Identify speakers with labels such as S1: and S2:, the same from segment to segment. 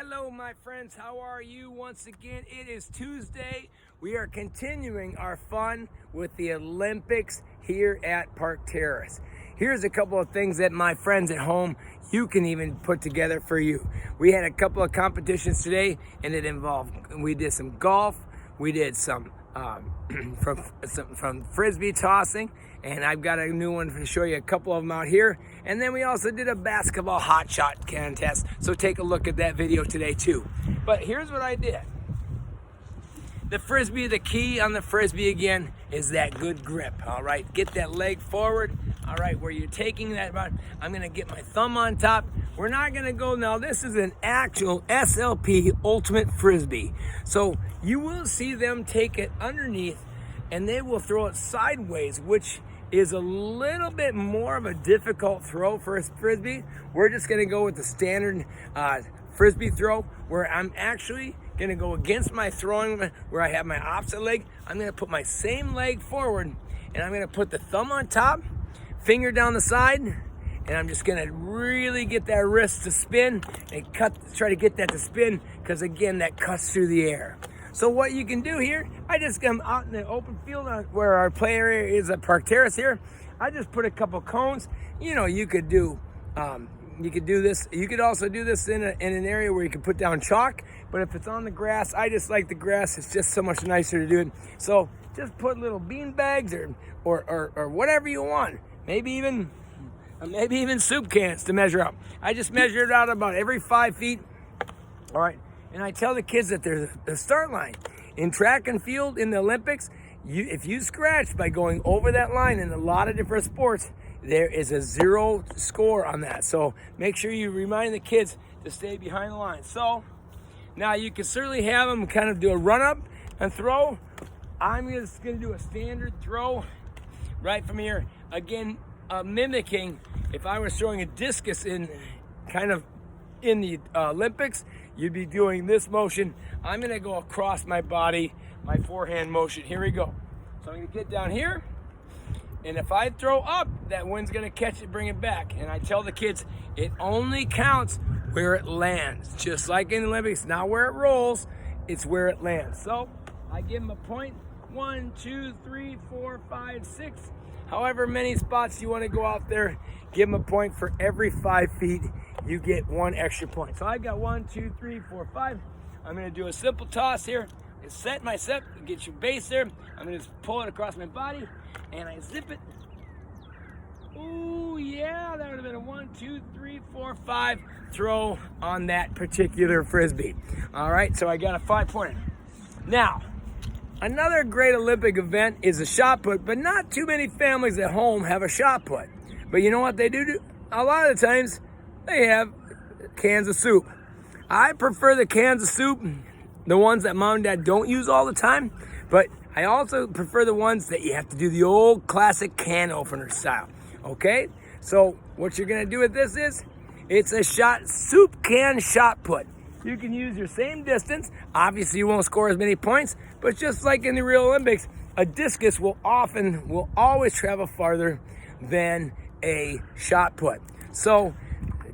S1: Hello, my friends. How are you? Once again, it is Tuesday. We are continuing our fun with the Olympics here at Park Terrace. Here's a couple of things that my friends at home, you can even put together for you. We had a couple of competitions today, and it involved, we did some golf, we did some from Frisbee tossing, and I've got a new one to show you, a couple of them out here. And then we also did a basketball hot shot contest, so take a look at that video today too. But here's what I did. The Frisbee, the key on the Frisbee again is that good grip, all right? Get that leg forward, all right, where you're taking that, I'm gonna get my thumb on top. We're not gonna go, now this is an actual SLP Ultimate Frisbee. So you will see them take it underneath and they will throw it sideways, which is a little bit more of a difficult throw for a Frisbee. We're just gonna go with the standard Frisbee throw, where I'm actually gonna go against my throwing, where I have my opposite leg. I'm gonna put my same leg forward, and I'm gonna put the thumb on top, finger down the side, and I'm just gonna really get that wrist to spin and try to get that to spin, because again, that cuts through the air. So what you can do here, I just come out in the open field where our play area is at Park Terrace here. I just put a couple cones. You know, you could do this. You could also do this in an area where you can put down chalk. But if it's on the grass, I just like the grass. It's just so much nicer to do it. So just put little bean bags or whatever you want. Maybe even soup cans to measure out. I just measure it out about every 5 feet. All right. And I tell the kids that there's a start line. In track and field, in the Olympics, if you scratch by going over that line in a lot of different sports, there is a 0 score on that. So make sure you remind the kids to stay behind the line. So now you can certainly have them kind of do a run up and throw. I'm just gonna do a standard throw right from here. Again, mimicking if I was throwing a discus in the Olympics, you'd be doing this motion. I'm gonna go across my body, my forehand motion. Here we go. So I'm gonna get down here, and if I throw up, that wind's gonna catch it, bring it back. And I tell the kids, it only counts where it lands. Just like in the Olympics, not where it rolls, it's where it lands. So I give them a point. 1, 2, 3, 4, 5, 6. However many spots you wanna go out there, give them a point for every 5 feet. You get 1 extra point. So I got 1, 2, 3, 4, 5. I'm gonna do a simple toss here. Set my set, get your base there. I'm gonna just pull it across my body and I zip it. Oh yeah, that would have been a 1, 2, 3, 4, 5 throw on that particular Frisbee. All right, so I got a 5-pointer. Now, another great Olympic event is a shot put, but not too many families at home have a shot put. But you know what they do? A lot of the times, they have cans of soup. I prefer the cans of soup, the ones that mom and dad don't use all the time, but I also prefer the ones that you have to do the old classic can opener style, okay? So what you're gonna do with this is, it's a soup can shot put. You can use your same distance. Obviously you won't score as many points, but just like in the real Olympics, a discus will always travel farther than a shot put. So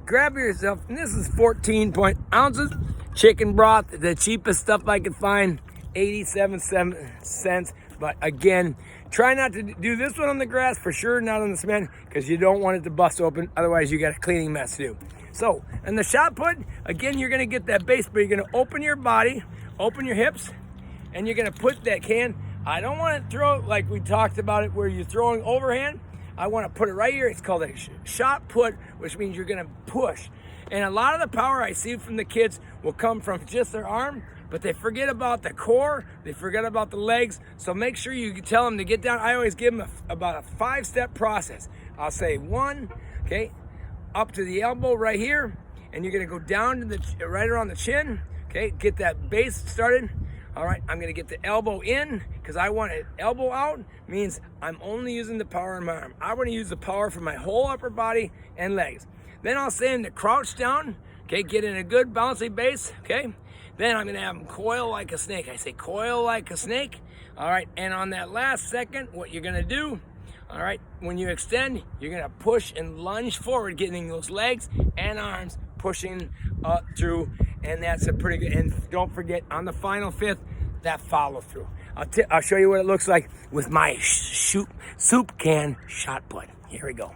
S1: grab yourself, and this is 14 ounces, chicken broth, the cheapest stuff I could find, 87 cents. But again, try not to do this one on the grass, for sure not on the cement, because you don't want it to bust open, otherwise you got a cleaning mess to do. So, in the shot put, again, you're gonna get that base, but you're gonna open your body, open your hips, and you're gonna put that can. I don't want to throw it like we talked about it, where you're throwing overhand. I want to put it right here. It's called a shot put, which means you're going to push. And a lot of the power I see from the kids will come from just their arm, but they forget about the core. They forget about the legs. So make sure you tell them to get down. I always give them about a 5-step process. I'll say 1, okay, up to the elbow right here, and you're going to go down to right around the chin, okay, get that base started. All right, I'm gonna get the elbow in, because I want it elbow out, means I'm only using the power in my arm. I wanna use the power for my whole upper body and legs. Then I'll say him to crouch down, okay, get in a good bouncy base, okay? Then I'm gonna have him coil like a snake. I say coil like a snake. All right, and on that last second, what you're gonna do, all right, when you extend, you're gonna push and lunge forward, getting those legs and arms pushing up through, and that's a pretty good. And don't forget, on the final fifth, that follow through. I'll show you what it looks like with my soup can shot put. Here we go. All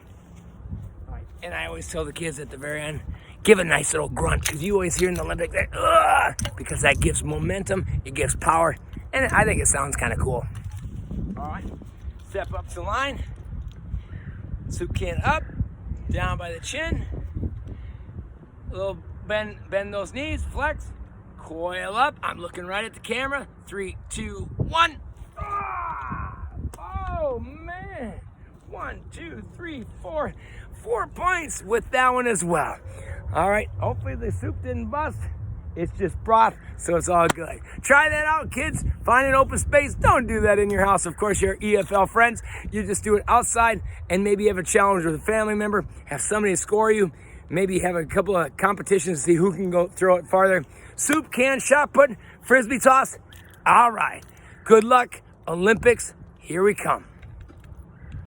S1: right. And I always tell the kids at the very end, give a nice little grunt, because you always hear in the Olympics that, because that gives momentum, it gives power, and I think it sounds kind of cool. All right, step up to the line, soup can up, down by the chin, a little bend those knees, flex, coil up. I'm looking right at the camera. 3, 2, 1. Oh man, 1, 2, 3, 4. 4 points with that one as well. All right, hopefully the soup didn't bust. It's just broth, so it's all good. Try that out, kids. Find an open space. Don't do that in your house. Of course, your EFL friends. You just do it outside, and maybe have a challenge with a family member. Have somebody score you. Maybe have a couple of competitions to see who can go throw it farther. Soup can, shot put, Frisbee toss. All right. Good luck, Olympics. Here we come.